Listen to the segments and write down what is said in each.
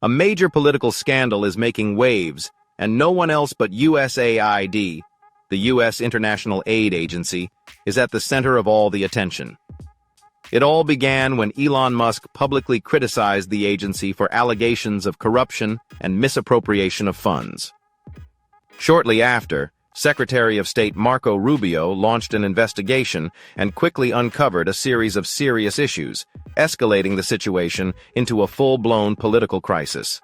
A major political scandal is making waves, and no one else but USAID, the U.S. International Aid Agency, is at the center of all the attention. It all began when Elon Musk publicly criticized the agency for allegations of corruption and misappropriation of funds. Shortly after, Secretary of State Marco Rubio launched an investigation and quickly uncovered a series of serious issues, escalating the situation into a full-blown political crisis.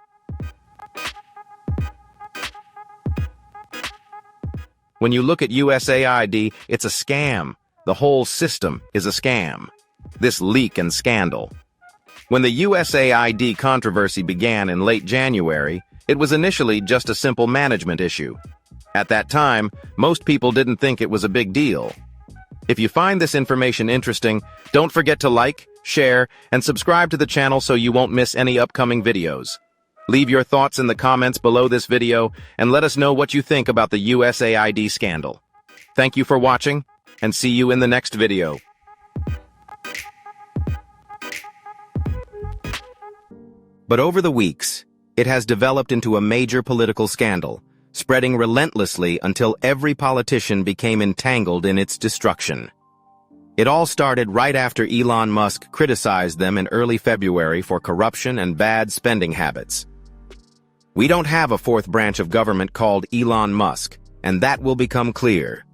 When you look at USAID, it's a scam. The whole system is a scam. This leak and scandal. When the USAID controversy began in late January, it was initially just a simple management issue. At that time, most people didn't think it was a big deal. If you find this information interesting, don't forget to like, share, and subscribe to the channel so you won't miss any upcoming videos. Leave your thoughts in the comments below this video and let us know what you think about the USAID scandal. Thank you for watching, and see you in the next video. But over the weeks, it has developed into a major political scandal, spreading relentlessly until every politician became entangled in its destruction. It all started right after Elon Musk criticized them in early February for corruption and bad spending habits. We don't have a fourth branch of government called Elon Musk, and that will become clear.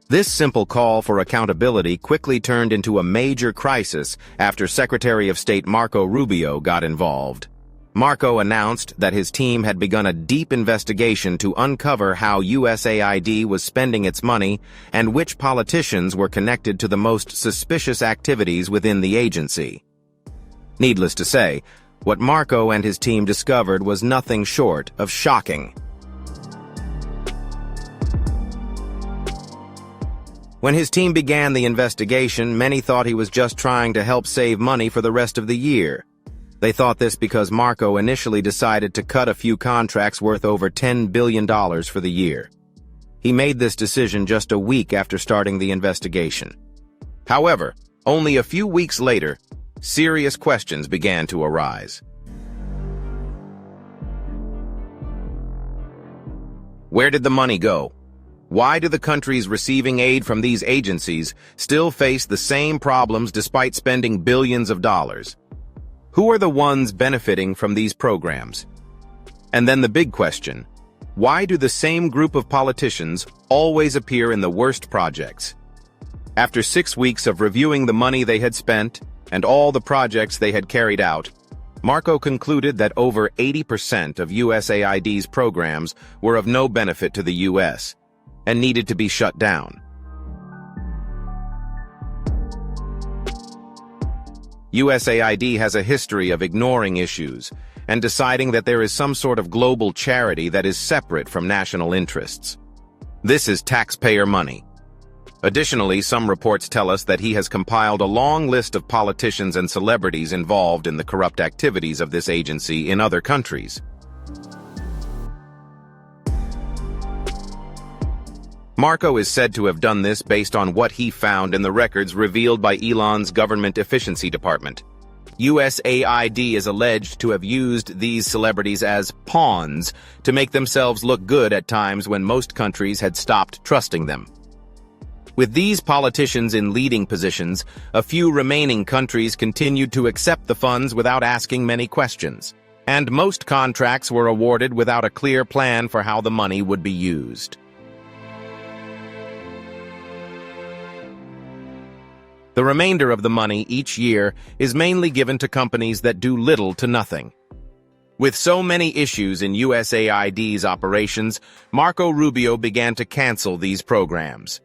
This simple call for accountability quickly turned into a major crisis after Secretary of State Marco Rubio got involved. Marco announced that his team had begun a deep investigation to uncover how USAID was spending its money and which politicians were connected to the most suspicious activities within the agency. Needless to say, what Marco and his team discovered was nothing short of shocking. When his team began the investigation, many thought he was just trying to help save money for the rest of the year. They thought this because Marco initially decided to cut a few contracts worth over $10 billion for the year. He made this decision just a week after starting the investigation. However, only a few weeks later, serious questions began to arise. Where did the money go? Why do the countries receiving aid from these agencies still face the same problems despite spending billions of dollars? Who are the ones benefiting from these programs? And then the big question, why do the same group of politicians always appear in the worst projects? After 6 weeks of reviewing the money they had spent and all the projects they had carried out, Marco concluded that over 80% of USAID's programs were of no benefit to the U.S. and needed to be shut down. USAID has a history of ignoring issues and deciding that there is some sort of global charity that is separate from national interests. This is taxpayer money. Additionally, some reports tell us that he has compiled a long list of politicians and celebrities involved in the corrupt activities of this agency in other countries. Marco is said to have done this based on what he found in the records revealed by Elon's Government Efficiency Department. USAID is alleged to have used these celebrities as pawns to make themselves look good at times when most countries had stopped trusting them. With these politicians in leading positions, a few remaining countries continued to accept the funds without asking many questions, and most contracts were awarded without a clear plan for how the money would be used. The remainder of the money each year is mainly given to companies that do little to nothing. With so many issues in USAID's operations, Marco Rubio began to cancel these programs.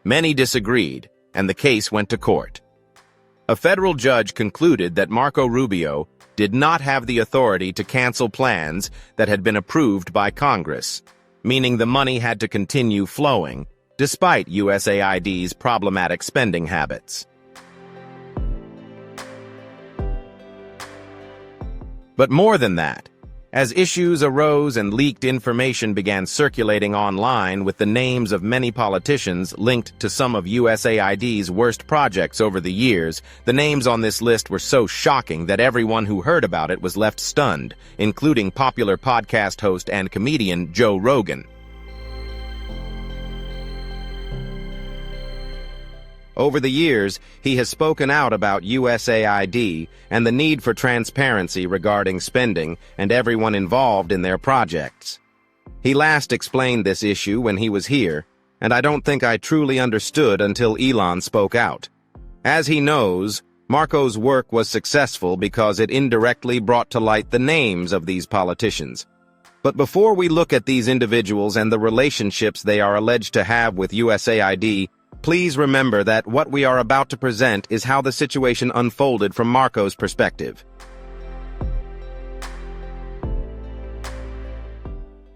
Many disagreed, and the case went to court. A federal judge concluded that Marco Rubio did not have the authority to cancel plans that had been approved by Congress, meaning the money had to continue flowing, despite USAID's problematic spending habits. But more than that, As issues arose and leaked information began circulating online with the names of many politicians linked to some of USAID's worst projects over the years, the names on this list were so shocking that everyone who heard about it was left stunned, including popular podcast host and comedian Joe Rogan. Over the years, he has spoken out about USAID and the need for transparency regarding spending and everyone involved in their projects. He last explained this issue when he was here, and I don't think I truly understood until Elon spoke out. As he knows, Marco's work was successful because it indirectly brought to light the names of these politicians. But before we look at these individuals and the relationships they are alleged to have with USAID, please remember that what we are about to present is how the situation unfolded from Marco's perspective.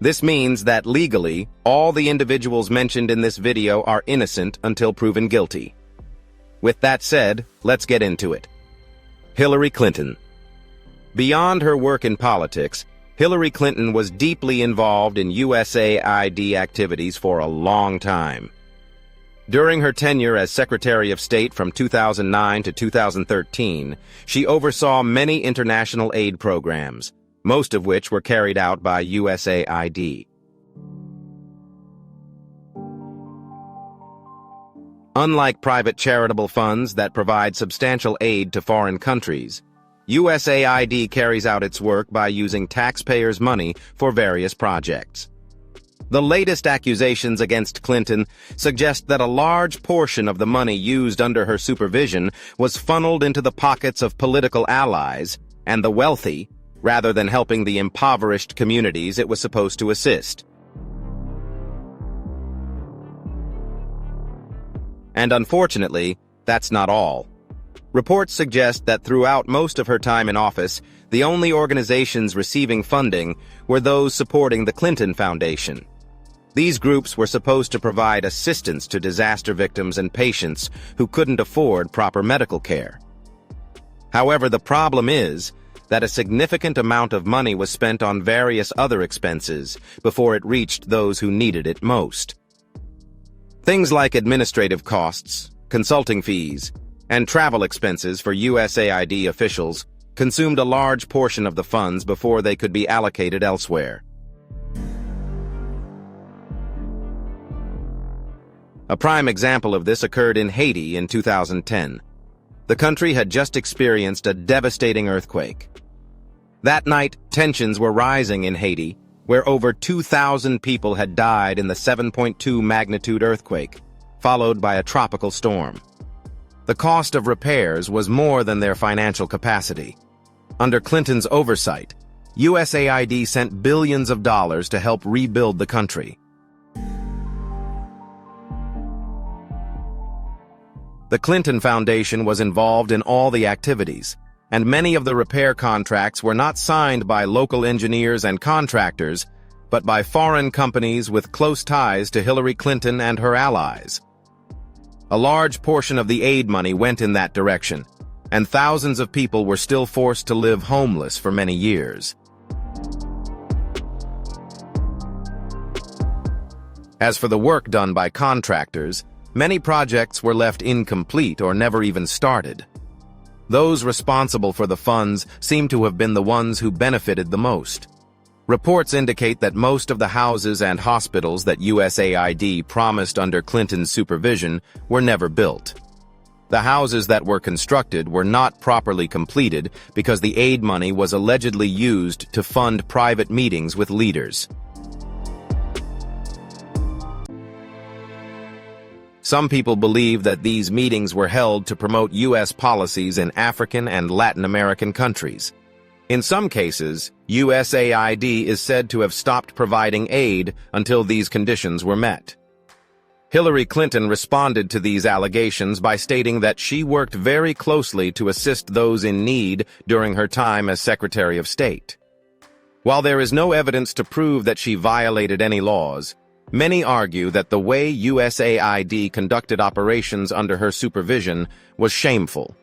This means that legally, all the individuals mentioned in this video are innocent until proven guilty. With that said, let's get into it. Hillary Clinton. Beyond her work in politics, Hillary Clinton was deeply involved in USAID activities for a long time. During her tenure as Secretary of State from 2009 to 2013, she oversaw many international aid programs, most of which were carried out by USAID. Unlike private charitable funds that provide substantial aid to foreign countries, USAID carries out its work by using taxpayers' money for various projects. The latest accusations against Clinton suggest that a large portion of the money used under her supervision was funneled into the pockets of political allies and the wealthy, rather than helping the impoverished communities it was supposed to assist. And unfortunately, that's not all. Reports suggest that throughout most of her time in office, the only organizations receiving funding were those supporting the Clinton Foundation. These groups were supposed to provide assistance to disaster victims and patients who couldn't afford proper medical care. However, the problem is that a significant amount of money was spent on various other expenses before it reached those who needed it most. Things like administrative costs, consulting fees, and travel expenses for USAID officials consumed a large portion of the funds before they could be allocated elsewhere. A prime example of this occurred in Haiti in 2010. The country had just experienced a devastating earthquake. That night, tensions were rising in Haiti, where over 2,000 people had died in the 7.2 magnitude earthquake, followed by a tropical storm. The cost of repairs was more than their financial capacity. Under Clinton's oversight, USAID sent billions of dollars to help rebuild the country. The Clinton Foundation was involved in all the activities, and many of the repair contracts were not signed by local engineers and contractors, but by foreign companies with close ties to Hillary Clinton and her allies. A large portion of the aid money went in that direction, and thousands of people were still forced to live homeless for many years. As for the work done by contractors, many projects were left incomplete or never even started. Those responsible for the funds seem to have been the ones who benefited the most. Reports indicate that most of the houses and hospitals that USAID promised under Clinton's supervision were never built. The houses that were constructed were not properly completed because the aid money was allegedly used to fund private meetings with leaders. Some people believe that these meetings were held to promote U.S. policies in African and Latin American countries. In some cases, USAID is said to have stopped providing aid until these conditions were met. Hillary Clinton responded to these allegations by stating that she worked very closely to assist those in need during her time as Secretary of State. While there is no evidence to prove that she violated any laws, many argue that the way USAID conducted operations under her supervision was shameful.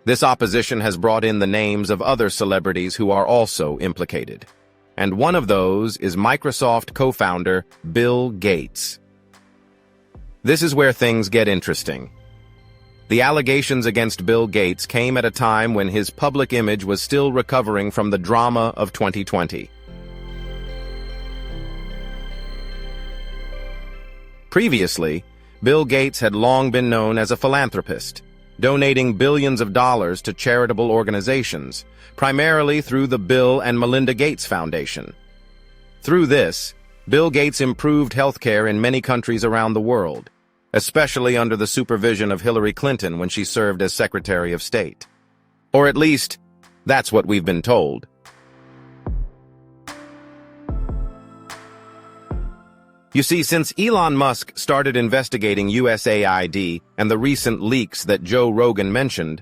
This opposition has brought in the names of other celebrities who are also implicated. And one of those is Microsoft co-founder Bill Gates. This is where things get interesting. The allegations against Bill Gates came at a time when his public image was still recovering from the drama of 2020. Previously, Bill Gates had long been known as a philanthropist, donating billions of dollars to charitable organizations, primarily through the Bill and Melinda Gates Foundation. Through this, Bill Gates improved healthcare in many countries around the world, especially under the supervision of Hillary Clinton when she served as Secretary of State. Or at least, that's what we've been told. You see, since Elon Musk started investigating USAID and the recent leaks that Joe Rogan mentioned,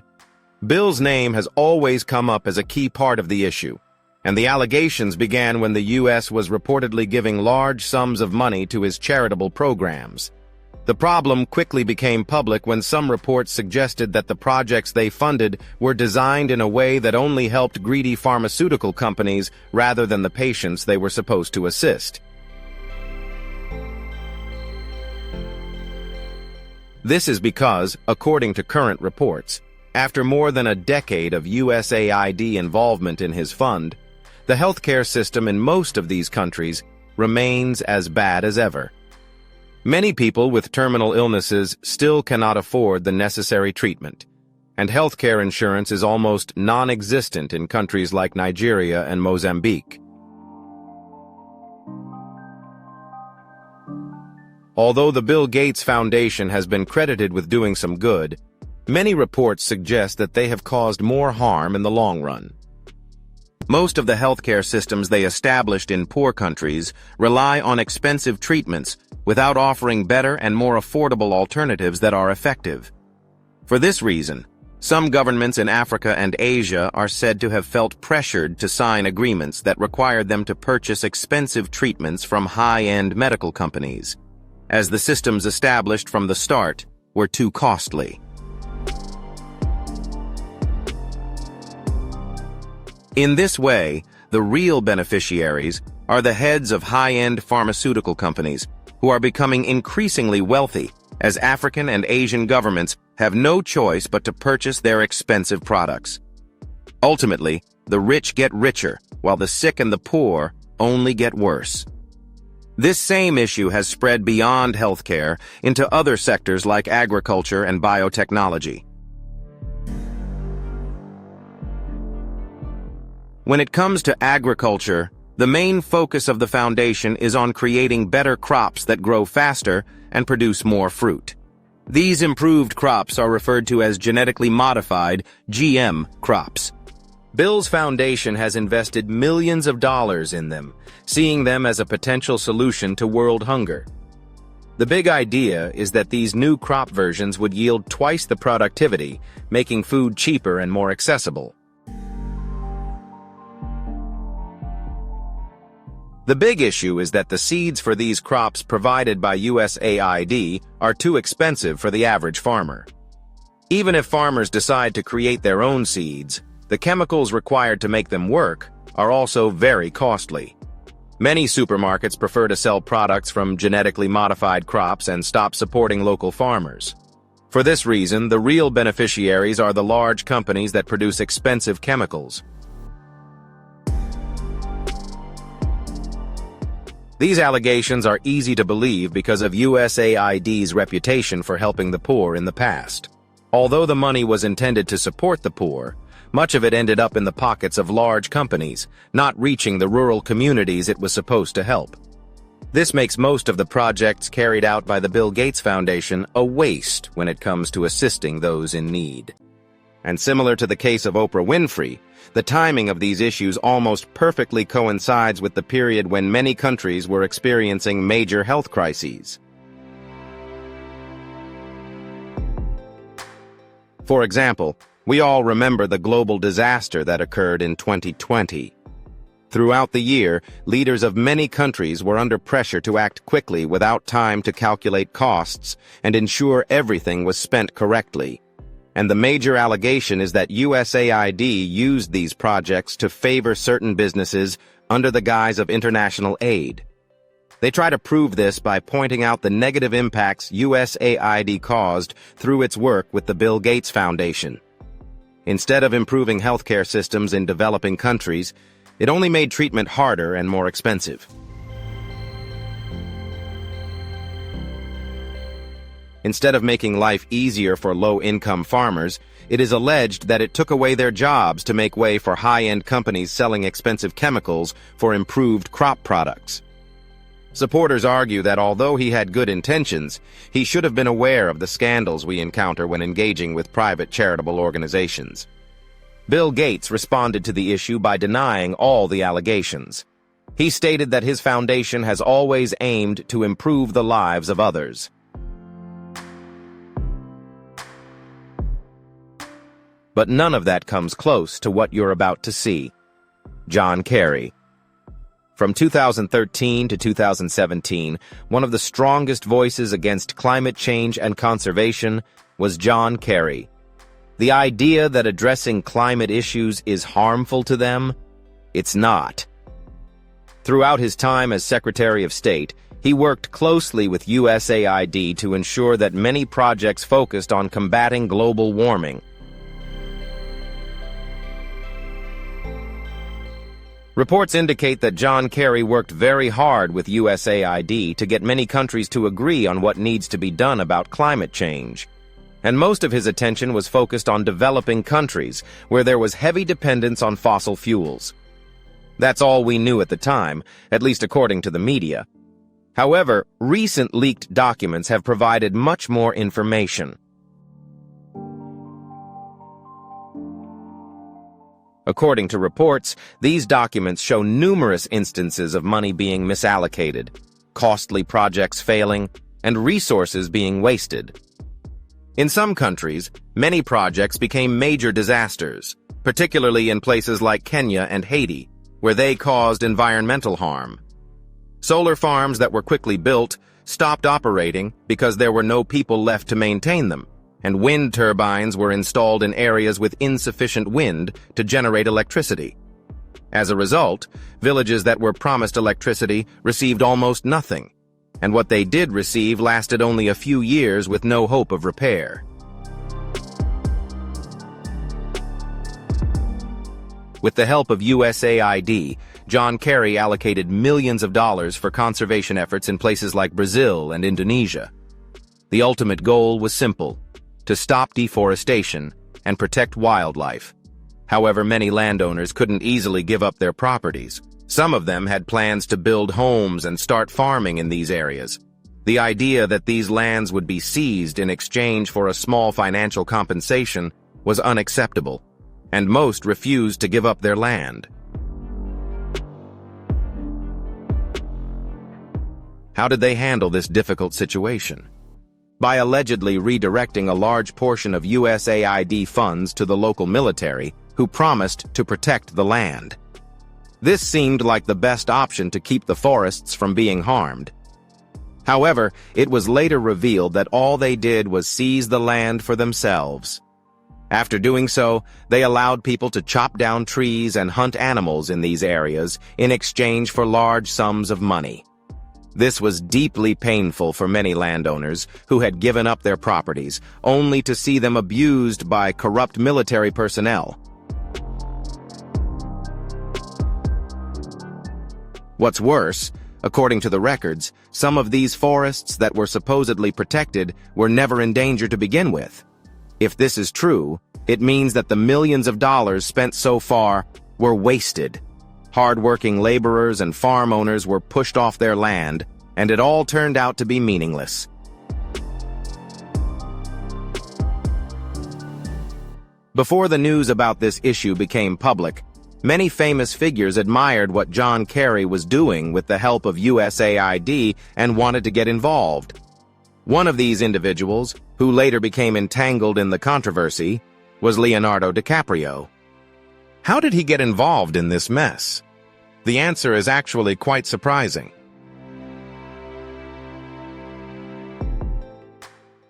Bill's name has always come up as a key part of the issue, and the allegations began when the U.S. was reportedly giving large sums of money to his charitable programs. The problem quickly became public when some reports suggested that the projects they funded were designed in a way that only helped greedy pharmaceutical companies rather than the patients they were supposed to assist. This is because, according to current reports, after more than a decade of USAID involvement in his fund, the healthcare system in most of these countries remains as bad as ever. Many people with terminal illnesses still cannot afford the necessary treatment, and healthcare insurance is almost non-existent in countries like Nigeria and Mozambique. Although the Bill Gates Foundation has been credited with doing some good, many reports suggest that they have caused more harm in the long run. Most of the healthcare systems they established in poor countries rely on expensive treatments without offering better and more affordable alternatives that are effective. For this reason, some governments in Africa and Asia are said to have felt pressured to sign agreements that required them to purchase expensive treatments from high-end medical companies, as the systems established from the start were too costly. In this way, the real beneficiaries are the heads of high-end pharmaceutical companies who are becoming increasingly wealthy as African and Asian governments have no choice but to purchase their expensive products. Ultimately, the rich get richer, while the sick and the poor only get worse. This same issue has spread beyond healthcare into other sectors like agriculture and biotechnology. When it comes to agriculture, the main focus of the foundation is on creating better crops that grow faster and produce more fruit. These improved crops are referred to as genetically modified (GM) crops. Bill's foundation has invested millions of dollars in them, seeing them as a potential solution to world hunger. The big idea is that these new crop versions would yield twice the productivity, making food cheaper and more accessible. The big issue is that the seeds for these crops provided by USAID are too expensive for the average farmer. Even if farmers decide to create their own seeds, the chemicals required to make them work are also very costly. Many supermarkets prefer to sell products from genetically modified crops and stop supporting local farmers. For this reason, the real beneficiaries are the large companies that produce expensive chemicals. These allegations are easy to believe because of USAID's reputation for helping the poor in the past. Although the money was intended to support the poor, much of it ended up in the pockets of large companies, not reaching the rural communities it was supposed to help. This makes most of the projects carried out by the Bill Gates Foundation a waste when it comes to assisting those in need. And similar to the case of Oprah Winfrey, the timing of these issues almost perfectly coincides with the period when many countries were experiencing major health crises. For example, we all remember the global disaster that occurred in 2020. Throughout the year, leaders of many countries were under pressure to act quickly without time to calculate costs and ensure everything was spent correctly. And the major allegation is that USAID used these projects to favor certain businesses under the guise of international aid. They try to prove this by pointing out the negative impacts USAID caused through its work with the Bill Gates Foundation. Instead of improving healthcare systems in developing countries, it only made treatment harder and more expensive. Instead of making life easier for low-income farmers, it is alleged that it took away their jobs to make way for high-end companies selling expensive chemicals for improved crop products. Supporters argue that although he had good intentions, he should have been aware of the scandals we encounter when engaging with private charitable organizations. Bill Gates responded to the issue by denying all the allegations. He stated that his foundation has always aimed to improve the lives of others. But none of that comes close to what you're about to see. John Kerry. From 2013 to 2017, one of the strongest voices against climate change and conservation was John Kerry. The idea that addressing climate issues is harmful to them? It's not. Throughout his time as Secretary of State, he worked closely with USAID to ensure that many projects focused on combating global warming. Reports indicate that John Kerry worked very hard with USAID to get many countries to agree on what needs to be done about climate change. And most of his attention was focused on developing countries, where there was heavy dependence on fossil fuels. That's all we knew at the time, at least according to the media. However, recent leaked documents have provided much more information. According to reports, these documents show numerous instances of money being misallocated, costly projects failing, and resources being wasted. In some countries, many projects became major disasters, particularly in places like Kenya and Haiti, where they caused environmental harm. Solar farms that were quickly built stopped operating because there were no people left to maintain them, and wind turbines were installed in areas with insufficient wind to generate electricity. As a result, villages that were promised electricity received almost nothing, and what they did receive lasted only a few years with no hope of repair. With the help of USAID, John Kerry allocated millions of dollars for conservation efforts in places like Brazil and Indonesia. The ultimate goal was simple: to stop deforestation and protect wildlife. However, many landowners couldn't easily give up their properties. Some of them had plans to build homes and start farming in these areas. The idea that these lands would be seized in exchange for a small financial compensation was unacceptable, and most refused to give up their land. How did they handle this difficult situation? By allegedly redirecting a large portion of USAID funds to the local military, who promised to protect the land. This seemed like the best option to keep the forests from being harmed. However, it was later revealed that all they did was seize the land for themselves. After doing so, they allowed people to chop down trees and hunt animals in these areas in exchange for large sums of money. This was deeply painful for many landowners who had given up their properties, only to see them abused by corrupt military personnel. What's worse, according to the records, some of these forests that were supposedly protected were never in danger to begin with. If this is true, it means that the millions of dollars spent so far were wasted. Hard-working laborers and farm owners were pushed off their land, and it all turned out to be meaningless. Before the news about this issue became public, many famous figures admired what John Kerry was doing with the help of USAID and wanted to get involved. One of these individuals, who later became entangled in the controversy, was Leonardo DiCaprio. How did he get involved in this mess? The answer is actually quite surprising.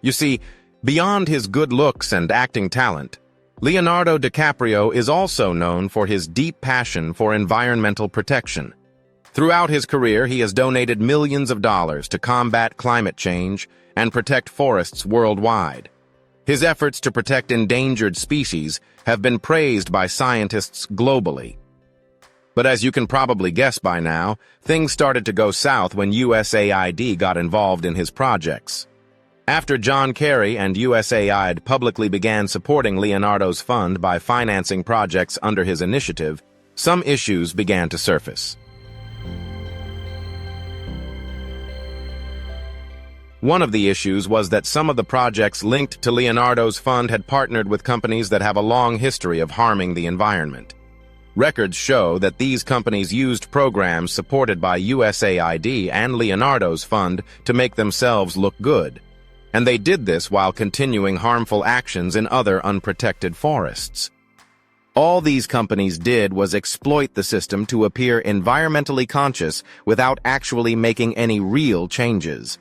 You see, Beyond his good looks and acting talent, Leonardo DiCaprio is also known for his deep passion for environmental protection. Throughout his career, he has donated millions of dollars to combat climate change and protect forests worldwide. His efforts to protect endangered species have been praised by scientists globally. But as you can probably guess by now, things started to go south when USAID got involved in his projects. After John Kerry and USAID publicly began supporting Leonardo's fund by financing projects under his initiative, some issues began to surface. One of the issues was that some of the projects linked to Leonardo's fund had partnered with companies that have a long history of harming the environment. Records show that these companies used programs supported by USAID and Leonardo's fund to make themselves look good, and they did this while continuing harmful actions in other unprotected forests. All these companies did was exploit the system to appear environmentally conscious without actually making any real changes.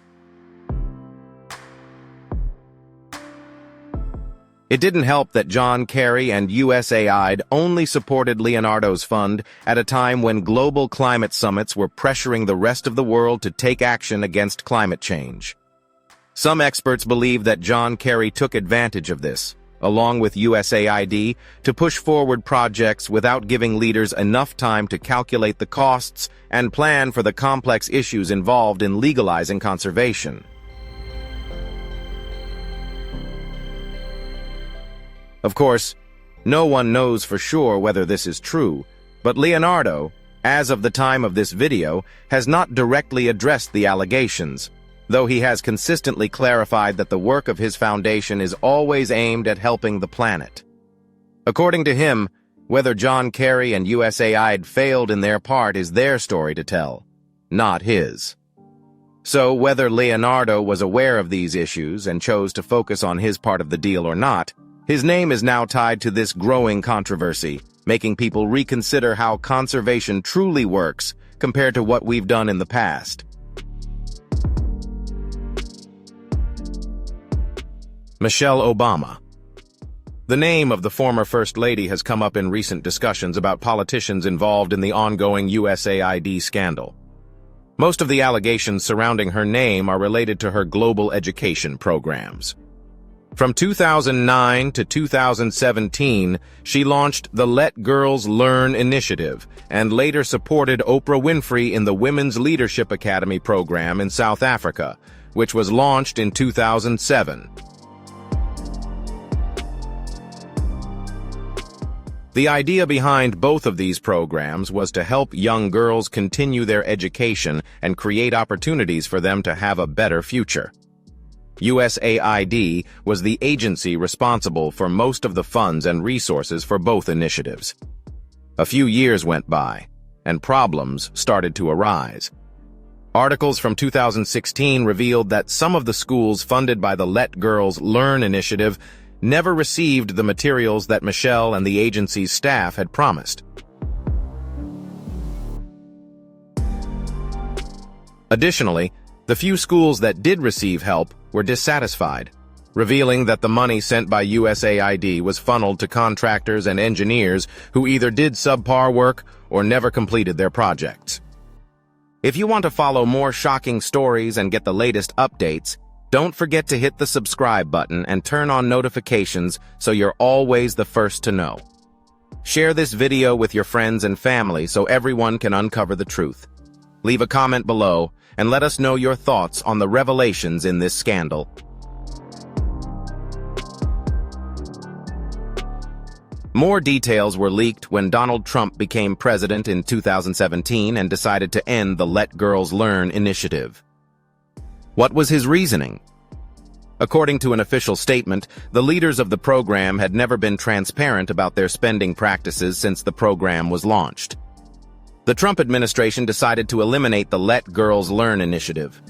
It didn't help that John Kerry and USAID only supported Leonardo's fund at a time when global climate summits were pressuring the rest of the world to take action against climate change. Some experts believe that John Kerry took advantage of this, along with USAID, to push forward projects without giving leaders enough time to calculate the costs and plan for the complex issues involved in legalizing conservation. Of course, no one knows for sure whether this is true, but Leonardo, as of the time of this video, has not directly addressed the allegations, though he has consistently clarified that the work of his foundation is always aimed at helping the planet. According to him, whether John Kerry and USAID failed in their part is their story to tell, not his. So whether Leonardo was aware of these issues and chose to focus on his part of the deal or not, his name is now tied to this growing controversy, making people reconsider how conservation truly works compared to what we've done in the past. Michelle Obama. The name of the former First Lady has come up in recent discussions about politicians involved in the ongoing USAID scandal. Most of the allegations surrounding her name are related to her global education programs. From 2009 to 2017, she launched the Let Girls Learn initiative and later supported Oprah Winfrey in the Women's Leadership Academy program in South Africa, which was launched in 2007. The idea behind both of these programs was to help young girls continue their education and create opportunities for them to have a better future. USAID was the agency responsible for most of the funds and resources for both initiatives. A few years went by, and problems started to arise. Articles from 2016 revealed that some of the schools funded by the Let Girls Learn initiative never received the materials that Michelle and the agency's staff had promised. Additionally, the few schools that did receive help were dissatisfied, revealing that the money sent by USAID was funneled to contractors and engineers who either did subpar work or never completed their projects. If you want to follow more shocking stories and get the latest updates, don't forget to hit the subscribe button and turn on notifications so you're always the first to know. Share this video with your friends and family so everyone can uncover the truth. Leave a comment below and let us know your thoughts on the revelations in this scandal. More details were leaked when Donald Trump became president in 2017 and decided to end the Let Girls Learn initiative. What was his reasoning? According to an official statement, the leaders of the program had never been transparent about their spending practices since the program was launched. The Trump administration decided to eliminate the Let Girls Learn initiative.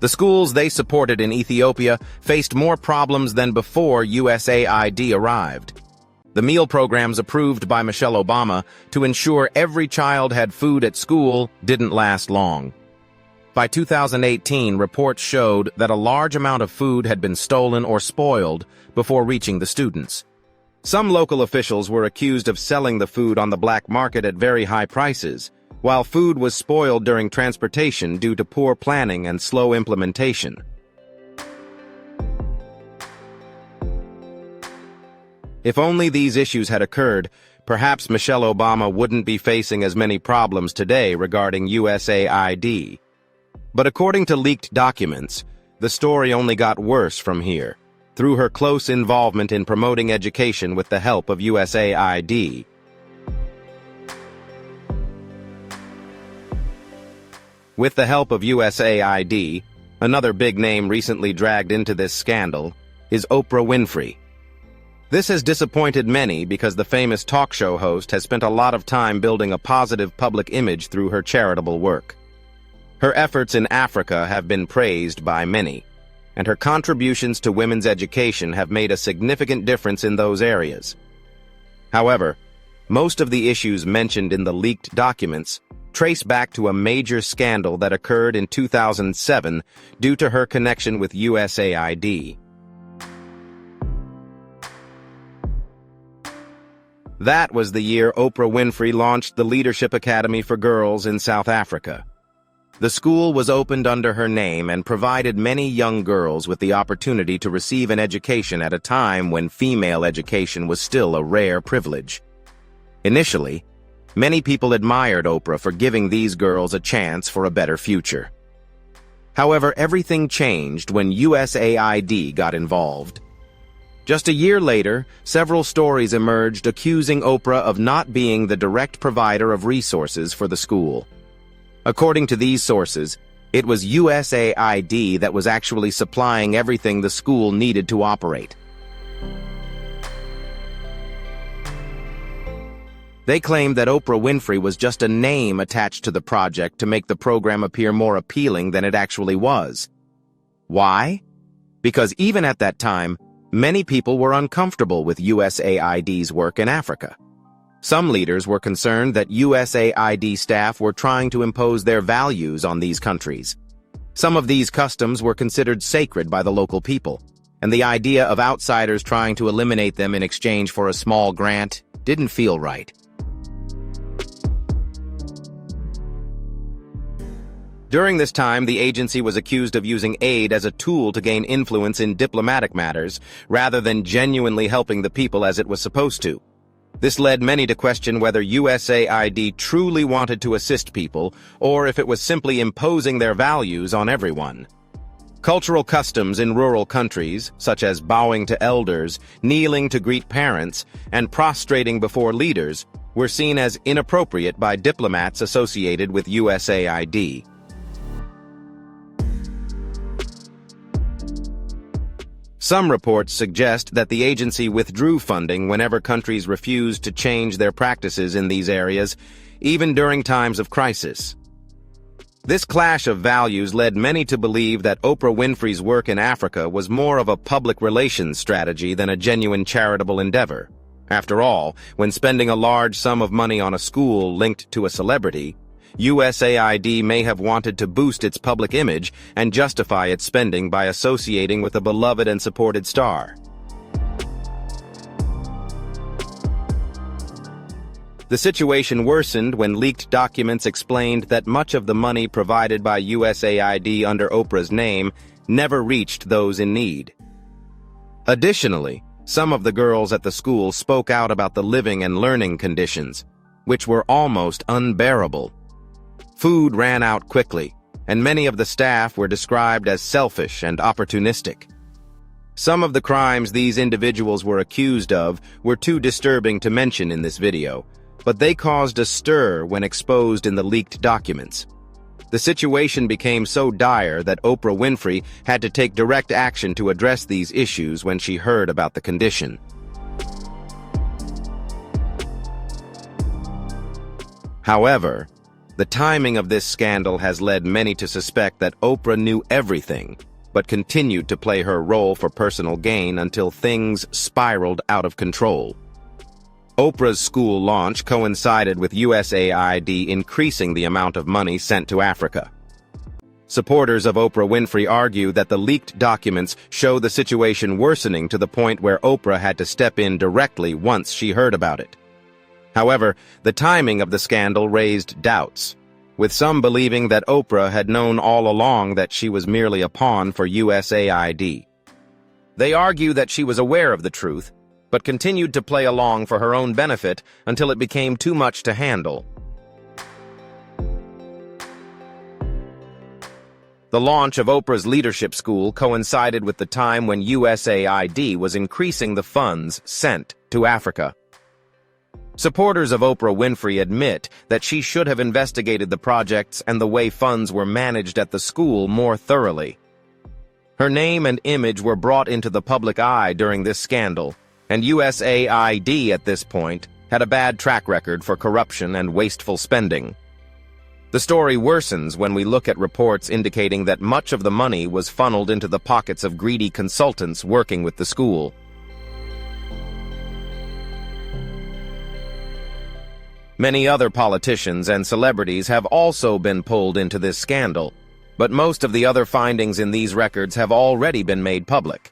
The schools they supported in Ethiopia faced more problems than before USAID arrived. The meal programs approved by Michelle Obama to ensure every child had food at school didn't last long. By 2018, reports showed that a large amount of food had been stolen or spoiled before reaching the students. Some local officials were accused of selling the food on the black market at very high prices, while food was spoiled during transportation due to poor planning and slow implementation. If only these issues had occurred, perhaps Michelle Obama wouldn't be facing as many problems today regarding USAID. But according to leaked documents, the story only got worse from here, through her close involvement in promoting education with the help of USAID. With the help of USAID, another big name recently dragged into this scandal is Oprah Winfrey. This has disappointed many because the famous talk show host has spent a lot of time building a positive public image through her charitable work. Her efforts in Africa have been praised by many, and her contributions to women's education have made a significant difference in those areas. However, most of the issues mentioned in the leaked documents trace back to a major scandal that occurred in 2007 due to her connection with USAID. That was the year Oprah Winfrey launched the Leadership Academy for Girls in South Africa. The school was opened under her name and provided many young girls with the opportunity to receive an education at a time when female education was still a rare privilege. Initially, many people admired Oprah for giving these girls a chance for a better future. However, everything changed when USAID got involved. Just a year later, several stories emerged accusing Oprah of not being the direct provider of resources for the school. According to these sources, it was USAID that was actually supplying everything the school needed to operate. They claimed that Oprah Winfrey was just a name attached to the project to make the program appear more appealing than it actually was. Why? Because even at that time, many people were uncomfortable with USAID's work in Africa. Some leaders were concerned that USAID staff were trying to impose their values on these countries. Some of these customs were considered sacred by the local people, and the idea of outsiders trying to eliminate them in exchange for a small grant didn't feel right. During this time, the agency was accused of using aid as a tool to gain influence in diplomatic matters, rather than genuinely helping the people as it was supposed to. This led many to question whether USAID truly wanted to assist people, or if it was simply imposing their values on everyone. Cultural customs in rural countries, such as bowing to elders, kneeling to greet parents, and prostrating before leaders, were seen as inappropriate by diplomats associated with USAID. Some reports suggest that the agency withdrew funding whenever countries refused to change their practices in these areas, even during times of crisis. This clash of values led many to believe that Oprah Winfrey's work in Africa was more of a public relations strategy than a genuine charitable endeavor. After all, when spending a large sum of money on a school linked to a celebrity, USAID may have wanted to boost its public image and justify its spending by associating with a beloved and supported star. The situation worsened when leaked documents explained that much of the money provided by USAID under Oprah's name never reached those in need. Additionally, some of the girls at the school spoke out about the living and learning conditions, which were almost unbearable. Food ran out quickly, and many of the staff were described as selfish and opportunistic. Some of the crimes these individuals were accused of were too disturbing to mention in this video, but they caused a stir when exposed in the leaked documents. The situation became so dire that Oprah Winfrey had to take direct action to address these issues when she heard about the condition. However, the timing of this scandal has led many to suspect that Oprah knew everything, but continued to play her role for personal gain until things spiraled out of control. Oprah's school launch coincided with USAID increasing the amount of money sent to Africa. Supporters of Oprah Winfrey argue that the leaked documents show the situation worsening to the point where Oprah had to step in directly once she heard about it. However, the timing of the scandal raised doubts, with some believing that Oprah had known all along that she was merely a pawn for USAID. They argue that she was aware of the truth, but continued to play along for her own benefit until it became too much to handle. The launch of Oprah's leadership school coincided with the time when USAID was increasing the funds sent to Africa. Supporters of Oprah Winfrey admit that she should have investigated the projects and the way funds were managed at the school more thoroughly. Her name and image were brought into the public eye during this scandal, and USAID at this point had a bad track record for corruption and wasteful spending. The story worsens when we look at reports indicating that much of the money was funneled into the pockets of greedy consultants working with the school. Many other politicians and celebrities have also been pulled into this scandal, but most of the other findings in these records have already been made public.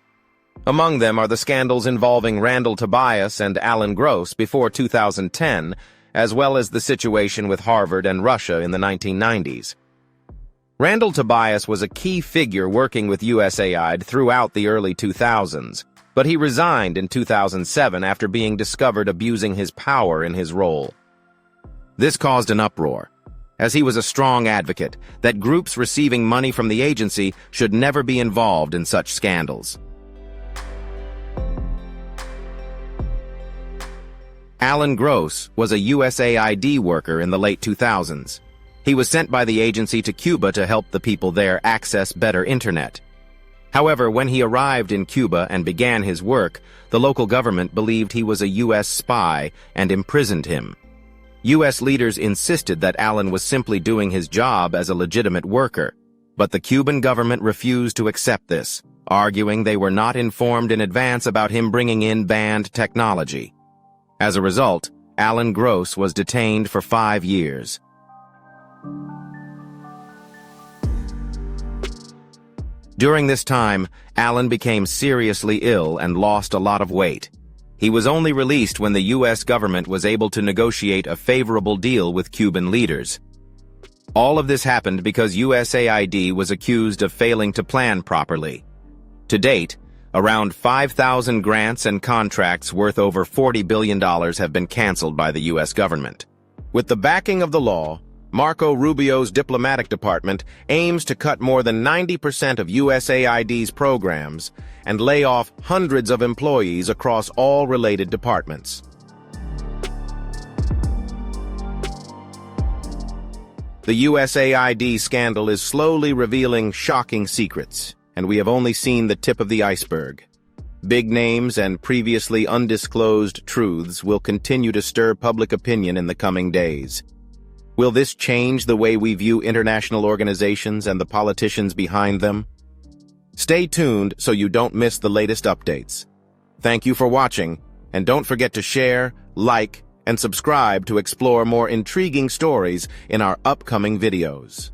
Among them are the scandals involving Randall Tobias and Alan Gross before 2010, as well as the situation with Harvard and Russia in the 1990s. Randall Tobias was a key figure working with USAID throughout the early 2000s, but he resigned in 2007 after being discovered abusing his power in his role. This caused an uproar, as he was a strong advocate that groups receiving money from the agency should never be involved in such scandals. Alan Gross was a USAID worker in the late 2000s. He was sent by the agency to Cuba to help the people there access better internet. However, when he arrived in Cuba and began his work, the local government believed he was a U.S. spy and imprisoned him. U.S. leaders insisted that Alan was simply doing his job as a legitimate worker, but the Cuban government refused to accept this, arguing they were not informed in advance about him bringing in banned technology. As a result, Alan Gross was detained for 5 years. During this time, Alan became seriously ill and lost a lot of weight. He was only released when the U.S. government was able to negotiate a favorable deal with Cuban leaders. All of this happened because USAID was accused of failing to plan properly. To date, around 5,000 grants and contracts worth over $40 billion have been canceled by the U.S. government. With the backing of the law, Marco Rubio's diplomatic department aims to cut more than 90% of USAID's programs and lay off hundreds of employees across all related departments. The USAID scandal is slowly revealing shocking secrets, and we have only seen the tip of the iceberg. Big names and previously undisclosed truths will continue to stir public opinion in the coming days. Will this change the way we view international organizations and the politicians behind them? Stay tuned so you don't miss the latest updates. Thank you for watching, and don't forget to share, like, and subscribe to explore more intriguing stories in our upcoming videos.